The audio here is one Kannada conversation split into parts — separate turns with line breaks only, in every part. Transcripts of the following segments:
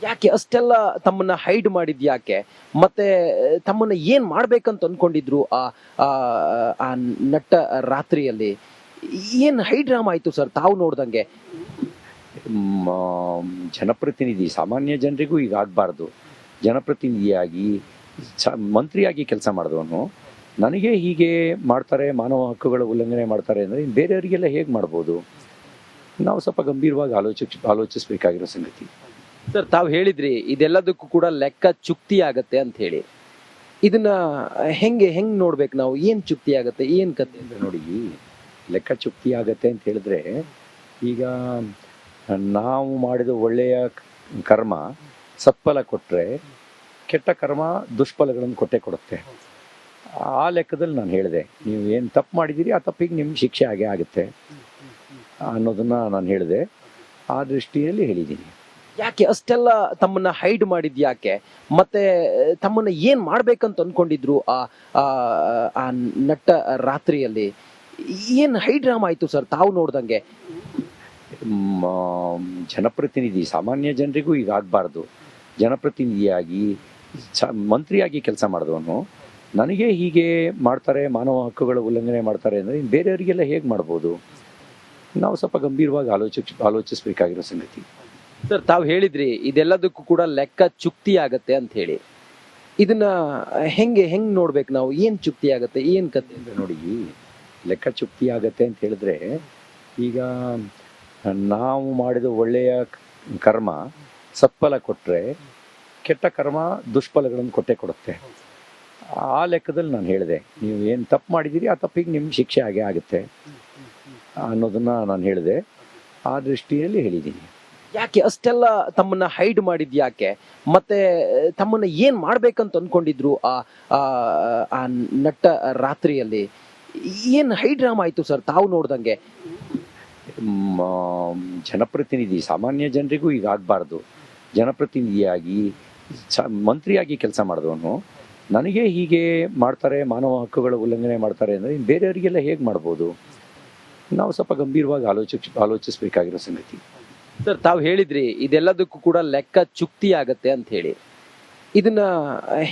ಯಾಕೆ ಅಷ್ಟೆಲ್ಲ ತಮ್ಮನ್ನ ಹೈಡ್ ಮಾಡಿದ್ ಯಾಕೆ? ಮತ್ತೆ ತಮ್ಮನ್ನ ಏನ್ ಮಾಡ್ಬೇಕಂತ ಅನ್ಕೊಂಡಿದ್ರು ಆ ಆ ನಟ್ಟ ರಾತ್ರಿಯಲ್ಲಿ? ಏನ್ ಹೈ ಡ್ರಾಮಾ ಆಯ್ತು ಸರ್ ತಾವು ನೋಡ್ದಂಗೆ?
ಜನಪ್ರತಿನಿಧಿ ಸಾಮಾನ್ಯ ಜನರಿಗೂ ಈಗ ಆಗಬಾರ್ದು. ಜನಪ್ರತಿನಿಧಿಯಾಗಿ ಮಂತ್ರಿಯಾಗಿ ಕೆಲಸ ಮಾಡಿದವನು ನನಗೆ ಹೀಗೆ ಮಾಡ್ತಾರೆ, ಮಾನವ ಹಕ್ಕುಗಳ ಉಲ್ಲಂಘನೆ ಮಾಡ್ತಾರೆ ಅಂದರೆ ಬೇರೆಯವರಿಗೆಲ್ಲ ಹೇಗೆ ಮಾಡ್ಬೋದು? ನಾವು ಸ್ವಲ್ಪ ಗಂಭೀರವಾಗಿ ಆಲೋಚಿಸಬೇಕಾಗಿರೋ ಸಂಗತಿ.
ಸರ್ ತಾವು ಹೇಳಿದ್ರಿ ಇದೆಲ್ಲದಕ್ಕೂ ಕೂಡ ಲೆಕ್ಕ ಚುಕ್ತಿ ಆಗತ್ತೆ ಅಂತ ಹೇಳಿ. ಇದನ್ನ ಹೆಂಗ್ ನೋಡ್ಬೇಕು ನಾವು? ಏನ್ ಚುಕ್ತಿ ಆಗತ್ತೆ, ಏನ್ ಕತೆ?
ನೋಡಿ, ಲೆಕ್ಕ ಚುಕ್ತಿ ಆಗತ್ತೆ ಅಂತ ಹೇಳಿದ್ರೆ, ಈಗ ನಾವು ಮಾಡಿದ ಒಳ್ಳೆಯ ಕರ್ಮ ಸತ್ಫಲ ಕೊಟ್ಟರೆ ಕೆಟ್ಟ ಕರ್ಮ ದುಷ್ಫಲಗಳನ್ನು ಕೊಡುತ್ತೆ. ಆ ಲೆಕ್ಕದಲ್ಲಿ ನಾನು ಹೇಳಿದೆ, ನೀವು ಏನು ತಪ್ಪು ಮಾಡಿದ್ದೀರಿ ಆ ತಪ್ಪಿಗೆ ನಿಮ್ಗೆ ಶಿಕ್ಷೆ ಆಗೇ ಆಗುತ್ತೆ ಅನ್ನೋದನ್ನ ನಾನು ಹೇಳಿದೆ. ಆ ದೃಷ್ಟಿಯಲ್ಲಿ ಹೇಳಿದ್ದೀನಿ.
ಯಾಕೆ ಅಷ್ಟೆಲ್ಲ ತಮ್ಮನ್ನ ಹೈಡ್ ಮಾಡಿದ್ ಯಾಕೆ? ಮತ್ತೆ ತಮ್ಮನ್ನ ಏನ್ ಮಾಡ್ಬೇಕಂತ ಅನ್ಕೊಂಡಿದ್ರು ಆ ನಟ್ಟ ರಾತ್ರಿಯಲ್ಲಿ? ಏನ್ ಹೈ ಡ್ರಾಮಾ ಆಯ್ತು ಸರ್ ತಾವು ನೋಡ್ದಂಗೆ?
ಜನಪ್ರತಿನಿಧಿ ಸಾಮಾನ್ಯ ಜನರಿಗೂ ಈಗ ಆಗಬಾರ್ದು. ಜನಪ್ರತಿನಿಧಿಯಾಗಿ ಮಂತ್ರಿಯಾಗಿ ಕೆಲಸ ಮಾಡಿದವನು ನನಗೆ ಹೀಗೆ ಮಾಡ್ತಾರೆ, ಮಾನವ ಹಕ್ಕುಗಳ ಉಲ್ಲಂಘನೆ ಮಾಡ್ತಾರೆ ಅಂದರೆ ಬೇರೆಯವರಿಗೆಲ್ಲ ಹೇಗೆ ಮಾಡ್ಬೋದು? ನಾವು ಸ್ವಲ್ಪ ಗಂಭೀರವಾಗಿ ಆಲೋಚಿಸಬೇಕಾಗಿರೋ ಸಂಗತಿ.
ಸರ್ ತಾವು ಹೇಳಿದ್ರಿ ಇದೆಲ್ಲದಕ್ಕೂ ಕೂಡ ಲೆಕ್ಕ ಚುಕ್ತಿ ಆಗತ್ತೆ ಅಂತ ಹೇಳಿ. ಇದನ್ನ ಹೆಂಗ್ ನೋಡ್ಬೇಕು ನಾವು? ಏನ್ ಚುಕ್ತಿ ಆಗತ್ತೆ, ಏನ್ ಕತೆ?
ನೋಡಿ, ಲೆಕ್ಕ ಚುಕ್ತಿ ಆಗತ್ತೆ ಅಂತ ಹೇಳಿದ್ರೆ, ಈಗ ನಾವು ಮಾಡಿದ ಒಳ್ಳೆಯ ಕರ್ಮ ಸತ್ಫಲ ಕೊಟ್ಟರೆ ಕೆಟ್ಟ ಕರ್ಮ ದುಷ್ಫಲಗಳನ್ನು ಕೊಡುತ್ತೆ. ಆ ಲೆಕ್ಕದಲ್ಲಿ ನಾನು ಹೇಳಿದೆ, ನೀವು ಏನು ತಪ್ಪು ಮಾಡಿದ್ದೀರಿ ಆ ತಪ್ಪಿಗೆ ನಿಮ್ಗೆ ಶಿಕ್ಷೆ ಆಗೇ ಆಗುತ್ತೆ ಅನ್ನೋದನ್ನ ನಾನು ಹೇಳಿದೆ. ಆ ದೃಷ್ಟಿಯಲ್ಲಿ ಹೇಳಿದ್ದೀನಿ.
ಯಾಕೆ ಅಷ್ಟೆಲ್ಲ ತಮ್ಮನ್ನ ಹೈಡ್ ಮಾಡಿದ್ ಯಾಕೆ? ಮತ್ತೆ ತಮ್ಮನ್ನ ಏನ್ ಮಾಡ್ಬೇಕಂತ ಅನ್ಕೊಂಡಿದ್ರು ಆ ನಟ್ಟ ರಾತ್ರಿಯಲ್ಲಿ? ಏನ್ ಹೈ ಡ್ರಾಮಾ ಆಯ್ತು ಸರ್ ತಾವು ನೋಡ್ದಂಗೆ?
ಜನಪ್ರತಿನಿಧಿ ಸಾಮಾನ್ಯ ಜನರಿಗೂ ಈಗ ಆಗಬಾರ್ದು. ಜನಪ್ರತಿನಿಧಿಯಾಗಿ ಮಂತ್ರಿಯಾಗಿ ಕೆಲಸ ಮಾಡಿದವನು ನನಗೆ ಹೀಗೆ ಮಾಡ್ತಾರೆ, ಮಾನವ ಹಕ್ಕುಗಳ ಉಲ್ಲಂಘನೆ ಮಾಡ್ತಾರೆ ಅಂದರೆ ಬೇರೆಯವರಿಗೆಲ್ಲ ಹೇಗೆ ಮಾಡ್ಬೋದು? ನಾವು ಸ್ವಲ್ಪ ಗಂಭೀರವಾಗಿ ಆಲೋಚಿಸಬೇಕಾಗಿರೋ ಸಂಗತಿ.
ಸರ್ ತಾವು ಹೇಳಿದ್ರಿ ಇದೆಲ್ಲದಕ್ಕೂ ಕೂಡ ಲೆಕ್ಕ ಚುಕ್ತಿ ಆಗತ್ತೆ ಅಂತ ಹೇಳಿ. ಇದನ್ನ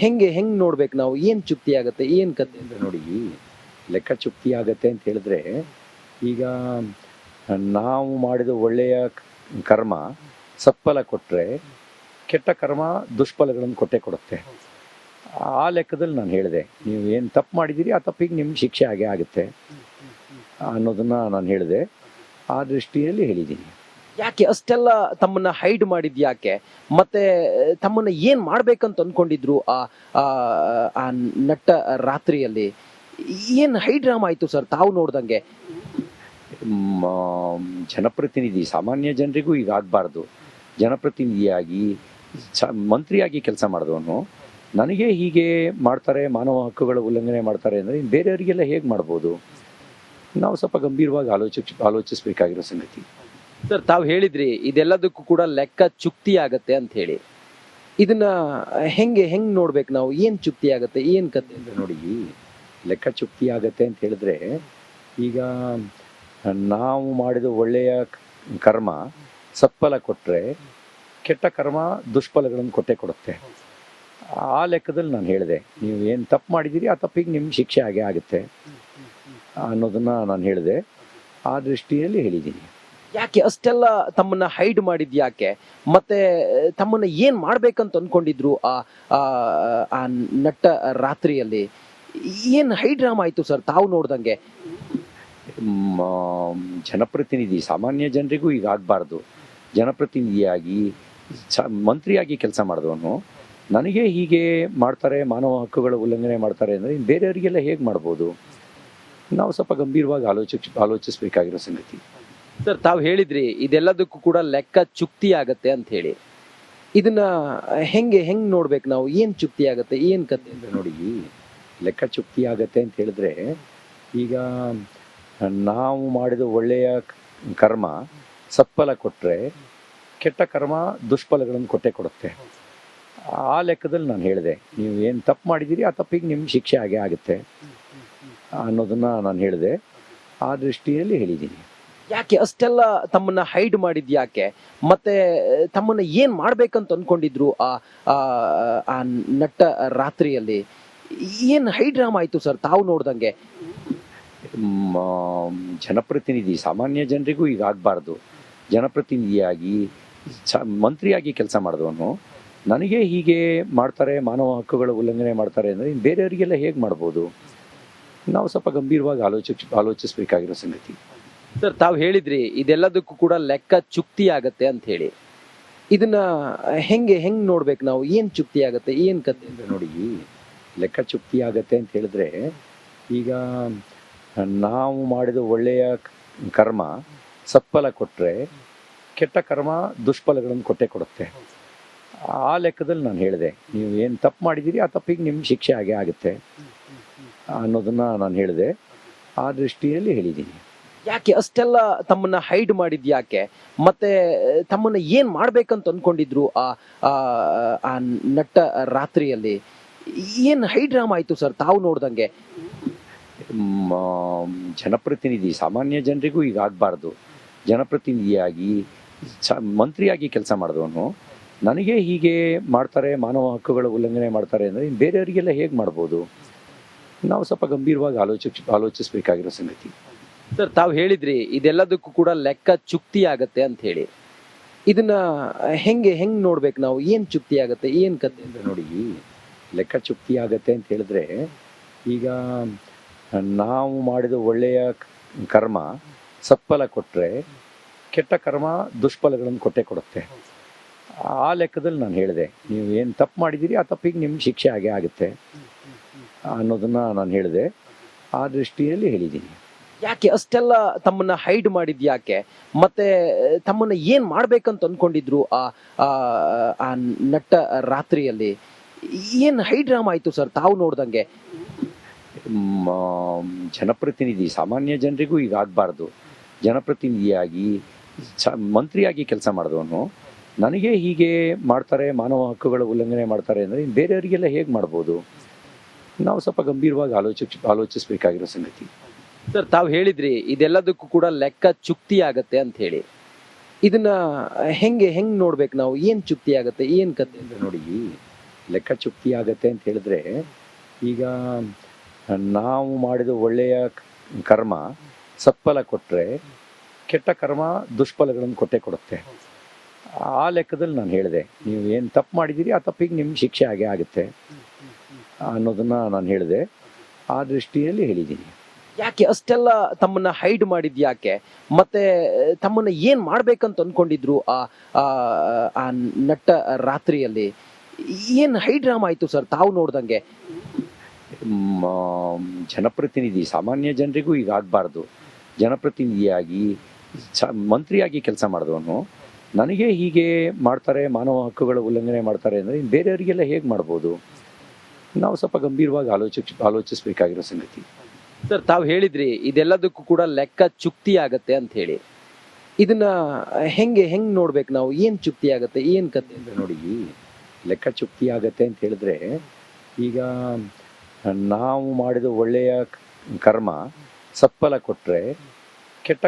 ಹೆಂಗ್ ನೋಡ್ಬೇಕು ನಾವು? ಏನ್ ಚುಕ್ತಿ ಆಗತ್ತೆ, ಏನ್ ಕತೆ?
ನೋಡಿ, ಲೆಕ್ಕ ಚುಕ್ತಿ ಆಗತ್ತೆ ಅಂತ ಹೇಳಿದ್ರೆ, ಈಗ ನಾವು ಮಾಡಿದ ಒಳ್ಳೆಯ ಕರ್ಮ ಸತ್ಫಲ ಕೊಟ್ಟರೆ ಕೆಟ್ಟ ಕರ್ಮ ದುಷ್ಫಲಗಳನ್ನು ಕೊಡುತ್ತೆ. ಆ ಲೆಕ್ಕದಲ್ಲಿ ನಾನು ಹೇಳಿದೆ, ನೀವು ಏನು ತಪ್ಪು ಮಾಡಿದ್ದೀರಿ ಆ ತಪ್ಪಿಗೆ ನಿಮ್ಗೆ ಶಿಕ್ಷೆ ಆಗೇ ಆಗುತ್ತೆ ಅನ್ನೋದನ್ನ ನಾನು ಹೇಳಿದೆ. ಆ ದೃಷ್ಟಿಯಲ್ಲಿ ಹೇಳಿದ್ದೀನಿ.
ಯಾಕೆ ಅಷ್ಟೆಲ್ಲ ತಮ್ಮನ್ನ ಹೈಡ್ ಮಾಡಿದ್ ಯಾಕೆ? ಮತ್ತೆ ತಮ್ಮನ್ನ ಏನ್ ಮಾಡ್ಬೇಕಂತ ಅನ್ಕೊಂಡಿದ್ರು ಆ ನಟ್ಟ ರಾತ್ರಿಯಲ್ಲಿ? ಏನ್ ಹೈ ಡ್ರಾಮಾ ಆಯ್ತು ಸರ್ ತಾವು ನೋಡ್ದಂಗೆ?
ಜನಪ್ರತಿನಿಧಿ ಸಾಮಾನ್ಯ ಜನರಿಗೂ ಈಗ ಆಗಬಾರ್ದು. ಜನಪ್ರತಿನಿಧಿಯಾಗಿ ಮಂತ್ರಿಯಾಗಿ ಕೆಲಸ ಮಾಡಿದವನು ನನಗೆ ಹೀಗೆ ಮಾಡ್ತಾರೆ, ಮಾನವ ಹಕ್ಕುಗಳ ಉಲ್ಲಂಘನೆ ಮಾಡ್ತಾರೆ ಅಂದರೆ ಬೇರೆಯವರಿಗೆಲ್ಲ ಹೇಗೆ ಮಾಡ್ಬೋದು? ನಾವು ಸ್ವಲ್ಪ ಗಂಭೀರವಾಗಿ ಆಲೋಚಿಸಬೇಕಾಗಿರೋ ಸಂಗತಿ.
ಸರ್ ತಾವು ಹೇಳಿದ್ರಿ ಇದೆಲ್ಲದಕ್ಕೂ ಕೂಡ ಲೆಕ್ಕ ಚುಕ್ತಿ ಆಗತ್ತೆ ಅಂತ ಹೇಳಿ. ಇದನ್ನ ಹೆಂಗ್ ನೋಡ್ಬೇಕು ನಾವು? ಏನ್ ಚುಕ್ತಿ ಆಗತ್ತೆ, ಏನ್ ಕತೆ?
ನೋಡಿ, ಲೆಕ್ಕ ಚುಕ್ತಿ ಆಗತ್ತೆ ಅಂತ ಹೇಳಿದ್ರೆ, ಈಗ ನಾವು ಮಾಡಿದ ಒಳ್ಳೆಯ ಕರ್ಮ ಸತ್ಫಲ ಕೊಟ್ಟರೆ ಕೆಟ್ಟ ಕರ್ಮ ದುಷ್ಫಲಗಳನ್ನು ಕೊಡುತ್ತೆ. ಆ ಲೆಕ್ಕದಲ್ಲಿ ನಾನು ಹೇಳಿದೆ, ನೀವು ಏನು ತಪ್ಪು ಮಾಡಿದ್ದೀರಿ ಆ ತಪ್ಪಿಗೆ ನಿಮ್ಗೆ ಶಿಕ್ಷೆ ಆಗೇ ಆಗುತ್ತೆ ಅನ್ನೋದನ್ನ ನಾನು ಹೇಳಿದೆ. ಆ ದೃಷ್ಟಿಯಲ್ಲಿ ಹೇಳಿದ್ದೀನಿ.
ಯಾಕೆ ಅಷ್ಟೆಲ್ಲ ತಮ್ಮನ್ನ ಹೈಡ್ ಮಾಡಿದ್ ಯಾಕೆ? ಮತ್ತೆ ತಮ್ಮನ್ನ ಏನ್ ಮಾಡ್ಬೇಕಂತ ಅನ್ಕೊಂಡಿದ್ರು ಆ ನಟ್ಟ ರಾತ್ರಿಯಲ್ಲಿ? ಏನ್ ಹೈ ಡ್ರಾಮಾ ಆಯ್ತು ಸರ್ ತಾವು ನೋಡ್ದಂಗೆ?
ಜನಪ್ರತಿನಿಧಿ ಸಾಮಾನ್ಯ ಜನರಿಗೂ ಈಗ ಆಗಬಾರ್ದು. ಜನಪ್ರತಿನಿಧಿಯಾಗಿ ಮಂತ್ರಿಯಾಗಿ ಕೆಲಸ ಮಾಡಿದವನು ನನಗೆ ಹೀಗೆ ಮಾಡ್ತಾರೆ, ಮಾನವ ಹಕ್ಕುಗಳ ಉಲ್ಲಂಘನೆ ಮಾಡ್ತಾರೆ ಅಂದರೆ ಬೇರೆಯವರಿಗೆಲ್ಲ ಹೇಗೆ ಮಾಡ್ಬೋದು? ನಾವು ಸ್ವಲ್ಪ ಗಂಭೀರವಾಗಿ ಆಲೋಚಿಸಬೇಕಾಗಿರೋ ಸಂಗತಿ.
ಸರ್ ತಾವು ಹೇಳಿದ್ರಿ ಇದೆಲ್ಲದಕ್ಕೂ ಕೂಡ ಲೆಕ್ಕ ಚುಕ್ತಿ ಆಗತ್ತೆ ಅಂತ ಹೇಳಿ. ಇದನ್ನ ಹೆಂಗ್ ನೋಡ್ಬೇಕು ನಾವು? ಏನ್ ಚುಕ್ತಿ ಆಗತ್ತೆ, ಏನ್ ಕತೆ?
ನೋಡಿ, ಲೆಕ್ಕ ಚುಕ್ತಿ ಆಗತ್ತೆ ಅಂತ ಹೇಳಿದ್ರೆ, ಈಗ ನಾವು ಮಾಡಿದ ಒಳ್ಳೆಯ ಕರ್ಮ ಸತ್ಫಲ ಕೊಟ್ಟರೆ ಕೆಟ್ಟ ಕರ್ಮ ದುಷ್ಫಲಗಳನ್ನು ಕೊಡುತ್ತೆ. ಆ ಲೆಕ್ಕದಲ್ಲಿ ನಾನು ಹೇಳಿದೆ, ನೀವು ಏನು ತಪ್ಪು ಮಾಡಿದ್ದೀರಿ ಆ ತಪ್ಪಿಗೆ ನಿಮ್ಗೆ ಶಿಕ್ಷೆ ಆಗೇ ಆಗುತ್ತೆ ಅನ್ನೋದನ್ನ ನಾನು ಹೇಳಿದೆ. ಆ ದೃಷ್ಟಿಯಲ್ಲಿ ಹೇಳಿದ್ದೀನಿ.
ಯಾಕೆ ಅಷ್ಟೆಲ್ಲ ತಮ್ಮನ್ನ ಹೈಡ್ ಮಾಡಿದ್ ಯಾಕೆ? ಮತ್ತೆ ತಮ್ಮನ್ನ ಏನ್ ಮಾಡ್ಬೇಕಂತ ಅನ್ಕೊಂಡಿದ್ರು ಆ ಆ ನಟ್ಟ ರಾತ್ರಿಯಲ್ಲಿ? ಏನ್ ಹೈಡ್ ಡ್ರಾಮಾ ಆಯ್ತು ಸರ್ ತಾವು ನೋಡ್ದಂಗೆ?
ಮ, ಜನಪ್ರತಿನಿಧಿ ಸಾಮಾನ್ಯ ಜನರಿಗೂ ಈಗ ಆಗಬಾರ್ದು. ಜನಪ್ರತಿನಿಧಿಯಾಗಿ ಮಂತ್ರಿಯಾಗಿ ಕೆಲಸ ಮಾಡಿದವನು ನನಗೆ ಹೀಗೆ ಮಾಡ್ತಾರೆ, ಮಾನವ ಹಕ್ಕುಗಳ ಉಲ್ಲಂಘನೆ ಮಾಡ್ತಾರೆ ಅಂದರೆ ಬೇರೆಯವರಿಗೆಲ್ಲ ಹೇಗೆ ಮಾಡ್ಬೋದು? ನಾವು ಸ್ವಲ್ಪ ಗಂಭೀರವಾಗಿ ಆಲೋಚಿಸಬೇಕಾಗಿರೋ ಸಂಗತಿ.
ಸರ್ ತಾವು ಹೇಳಿದ್ರಿ ಇದೆಲ್ಲದಕ್ಕೂ ಕೂಡ ಲೆಕ್ಕ ಚುಕ್ತಿ ಆಗತ್ತೆ ಅಂತ ಹೇಳಿ. ಇದನ್ನ ಹೆಂಗ್ ನೋಡ್ಬೇಕು ನಾವು? ಏನ್ ಚುಕ್ತಿ ಆಗತ್ತೆ, ಏನ್ ಕತೆ?
ಅಂದ್ರೆ ನೋಡಿ, ಲೆಕ್ಕ ಚುಕ್ತಿ ಆಗತ್ತೆ ಅಂತ ಹೇಳಿದ್ರೆ ಈಗ ನಾವು ಮಾಡಿದ ಒಳ್ಳೆಯ ಕರ್ಮ ಸತ್ಫಲ ಕೊಟ್ಟರೆ ಕೆಟ್ಟ ಕರ್ಮ ದುಷ್ಫಲಗಳನ್ನು ಕೊಟ್ಟೇ ಕೊಡುತ್ತೆ. ಆ ಲೆಕ್ಕದಲ್ಲಿ ನಾನು ಹೇಳಿದೆ, ನೀವು ಏನು ತಪ್ಪು ಮಾಡಿದ್ದೀರಿ ಆ ತಪ್ಪಿಗೆ ನಿಮ್ಗೆ ಶಿಕ್ಷೆ ಆಗೇ ಆಗುತ್ತೆ ಅನ್ನೋದನ್ನ ನಾನು ಹೇಳಿದೆ. ಆ ದೃಷ್ಟಿಯಲ್ಲಿ ಹೇಳಿದ್ದೀನಿ.
ಯಾಕೆ ಅಷ್ಟೆಲ್ಲ ತಮ್ಮನ್ನ ಹೈಡ್ ಮಾಡಿದ್ ಯಾಕೆ? ಮತ್ತೆ ತಮ್ಮನ್ನ ಏನ್ ಮಾಡ್ಬೇಕಂತ ಅನ್ಕೊಂಡಿದ್ರು ಆ ಆ ನಟ್ಟ ರಾತ್ರಿಯಲ್ಲಿ? ಏನ್ ಹೈಡ್ ಡ್ರಾಮಾ ಆಯ್ತು ಸರ್ ತಾವು ನೋಡ್ದಂಗೆ?
ಮ, ಜನಪ್ರತಿನಿಧಿ ಸಾಮಾನ್ಯ ಜನರಿಗೂ ಈಗ ಆಗಬಾರ್ದು. ಜನಪ್ರತಿನಿಧಿಯಾಗಿ ಮಂತ್ರಿಯಾಗಿ ಕೆಲಸ ಮಾಡಿದವನು ನನಗೆ ಹೀಗೆ ಮಾಡ್ತಾರೆ, ಮಾನವ ಹಕ್ಕುಗಳ ಉಲ್ಲಂಘನೆ ಮಾಡ್ತಾರೆ ಅಂದರೆ ಬೇರೆಯವರಿಗೆಲ್ಲ ಹೇಗೆ ಮಾಡ್ಬೋದು? ನಾವು ಸ್ವಲ್ಪ ಗಂಭೀರವಾಗಿ ಆಲೋಚಿಸಬೇಕಾಗಿರೋ ಸಂಗತಿ.
ಸರ್ ತಾವು ಹೇಳಿದ್ರಿ ಇದೆಲ್ಲದಕ್ಕೂ ಕೂಡ ಲೆಕ್ಕ ಚುಕ್ತಿ ಆಗತ್ತೆ ಅಂತ ಹೇಳಿ. ಇದನ್ನ ಹೆಂಗ್ ನೋಡ್ಬೇಕು ನಾವು? ಏನ್ ಚುಕ್ತಿ ಆಗತ್ತೆ, ಏನ್ ಕತೆ?
ಅಂದ್ರೆ ನೋಡಿ, ಲೆಕ್ಕ ಚುಕ್ತಿ ಆಗತ್ತೆ ಅಂತ ಹೇಳಿದ್ರೆ ಈಗ ನಾವು ಮಾಡಿದ ಒಳ್ಳೆಯ ಕರ್ಮ ಸತ್ಫಲ ಕೊಟ್ಟರೆ ಕೆಟ್ಟ ಕರ್ಮ ದುಷ್ಫಲಗಳನ್ನು ಕೊಟ್ಟೇ ಕೊಡುತ್ತೆ. ಆ ಲೆಕ್ಕದಲ್ಲಿ ನಾನು ಹೇಳಿದೆ, ನೀವು ಏನು ತಪ್ಪು ಮಾಡಿದ್ದೀರಿ ಆ ತಪ್ಪಿಗೆ ನಿಮ್ಗೆ ಶಿಕ್ಷೆ ಆಗೇ ಆಗುತ್ತೆ ಅನ್ನೋದನ್ನ ನಾನು ಹೇಳಿದೆ. ಆ ದೃಷ್ಟಿಯಲ್ಲಿ ಹೇಳಿದ್ದೀನಿ.
ಯಾಕೆ ಅಷ್ಟೆಲ್ಲ ತಮ್ಮನ್ನ ಹೈಡ್ ಮಾಡಿದ್ ಯಾಕೆ? ಮತ್ತೆ ತಮ್ಮನ್ನ ಏನ್ ಮಾಡ್ಬೇಕಂತ ಅನ್ಕೊಂಡಿದ್ರು ಆ ಆ ನಟ್ಟ ರಾತ್ರಿಯಲ್ಲಿ? ಏನ್ ಹೈಡ್ ಡ್ರಾಮಾ ಆಯ್ತು ಸರ್ ತಾವು ನೋಡ್ದಂಗೆ?
ಮ, ಜನಪ್ರತಿನಿಧಿ ಸಾಮಾನ್ಯ ಜನರಿಗೂ ಈಗ ಆಗಬಾರ್ದು. ಜನಪ್ರತಿನಿಧಿಯಾಗಿ ಮಂತ್ರಿಯಾಗಿ ಕೆಲಸ ಮಾಡಿದವನು ನನಗೆ ಹೀಗೆ ಮಾಡ್ತಾರೆ, ಮಾನವ ಹಕ್ಕುಗಳ ಉಲ್ಲಂಘನೆ ಮಾಡ್ತಾರೆ ಅಂದರೆ ಬೇರೆಯವರಿಗೆಲ್ಲ ಹೇಗೆ ಮಾಡ್ಬೋದು? ನಾವು ಸ್ವಲ್ಪ ಗಂಭೀರವಾಗಿ ಆಲೋಚಿಸಬೇಕಾಗಿರೋ ಸಂಗತಿ.
ಸರ್ ತಾವು ಹೇಳಿದ್ರಿ ಇದೆಲ್ಲದಕ್ಕೂ ಕೂಡ ಲೆಕ್ಕ ಚುಕ್ತಿ ಆಗತ್ತೆ ಅಂತ ಹೇಳಿ. ಇದನ್ನ ಹೆಂಗ್ ನೋಡ್ಬೇಕು ನಾವು? ಏನ್ ಚುಕ್ತಿ ಆಗತ್ತೆ, ಏನ್ ಕತೆ?
ಅಂದ್ರೆ ನೋಡಿ, ಲೆಕ್ಕ ಚುಕ್ತಿ ಆಗತ್ತೆ ಅಂತ ಹೇಳಿದ್ರೆ ಈಗ ನಾವು ಮಾಡಿದ ಒಳ್ಳೆಯ ಕರ್ಮ ಸತ್ಫಲ ಕೊಟ್ಟರೆ ಕೆಟ್ಟ ಕರ್ಮ ದುಷ್ಫಲಗಳನ್ನು ಕೊಟ್ಟೇ ಕೊಡುತ್ತೆ. ಆ ಲೆಕ್ಕದಲ್ಲಿ ನಾನು ಹೇಳಿದೆ, ನೀವು ಏನು ತಪ್ಪು ಮಾಡಿದ್ದೀರಿ ಆ ತಪ್ಪಿಗೆ ನಿಮ್ಗೆ ಶಿಕ್ಷೆ ಆಗೇ ಆಗುತ್ತೆ ಅನ್ನೋದನ್ನ ನಾನು ಹೇಳಿದೆ. ಆ ದೃಷ್ಟಿಯಲ್ಲಿ ಹೇಳಿದ್ದೀನಿ.
ಯಾಕೆ ಅಷ್ಟೆಲ್ಲ ತಮ್ಮನ್ನ ಹೈಡ್ ಮಾಡಿದ್ ಯಾಕೆ? ಮತ್ತೆ ತಮ್ಮನ್ನ ಏನ್ ಮಾಡ್ಬೇಕಂತ ಅನ್ಕೊಂಡಿದ್ರು ಆ ಆ ನಟ್ಟ ರಾತ್ರಿಯಲ್ಲಿ? ಏನ್ ಹೈಡ್ ಡ್ರಾಮಾ ಆಯ್ತು ಸರ್ ತಾವು ನೋಡ್ದಂಗೆ?
ಮ, ಜನಪ್ರತಿನಿಧಿ ಸಾಮಾನ್ಯ ಜನರಿಗೂ ಈಗ ಆಗಬಾರ್ದು. ಜನಪ್ರತಿನಿಧಿಯಾಗಿ ಮಂತ್ರಿಯಾಗಿ ಕೆಲಸ ಮಾಡಿದವನು ನನಗೆ ಹೀಗೆ ಮಾಡ್ತಾರೆ, ಮಾನವ ಹಕ್ಕುಗಳ ಉಲ್ಲಂಘನೆ ಮಾಡ್ತಾರೆ ಅಂದರೆ ಬೇರೆಯವರಿಗೆಲ್ಲ ಹೇಗೆ ಮಾಡ್ಬೋದು? ನಾವು ಸ್ವಲ್ಪ ಗಂಭೀರವಾಗಿ ಆಲೋಚಿಸಬೇಕಾಗಿರೋ ಸಂಗತಿ.
ಸರ್ ತಾವು ಹೇಳಿದ್ರಿ ಇದೆಲ್ಲದಕ್ಕೂ ಕೂಡ ಲೆಕ್ಕ ಚುಕ್ತಿ ಆಗತ್ತೆ ಅಂತ ಹೇಳಿ. ಇದನ್ನ ಹೆಂಗ್ ನೋಡ್ಬೇಕು ನಾವು? ಏನ್ ಚುಕ್ತಿ ಆಗತ್ತೆ, ಏನ್ ಕತೆ?
ಅಂದ್ರೆ ನೋಡಿ, ಲೆಕ್ಕ ಚುಕ್ತಿ ಆಗತ್ತೆ ಅಂತ ಹೇಳಿದ್ರೆ ಈಗ ನಾವು ಮಾಡಿದ ಒಳ್ಳೆಯ ಕರ್ಮ ಸತ್ಫಲ ಕೊಟ್ಟರೆ ಕೆಟ್ಟ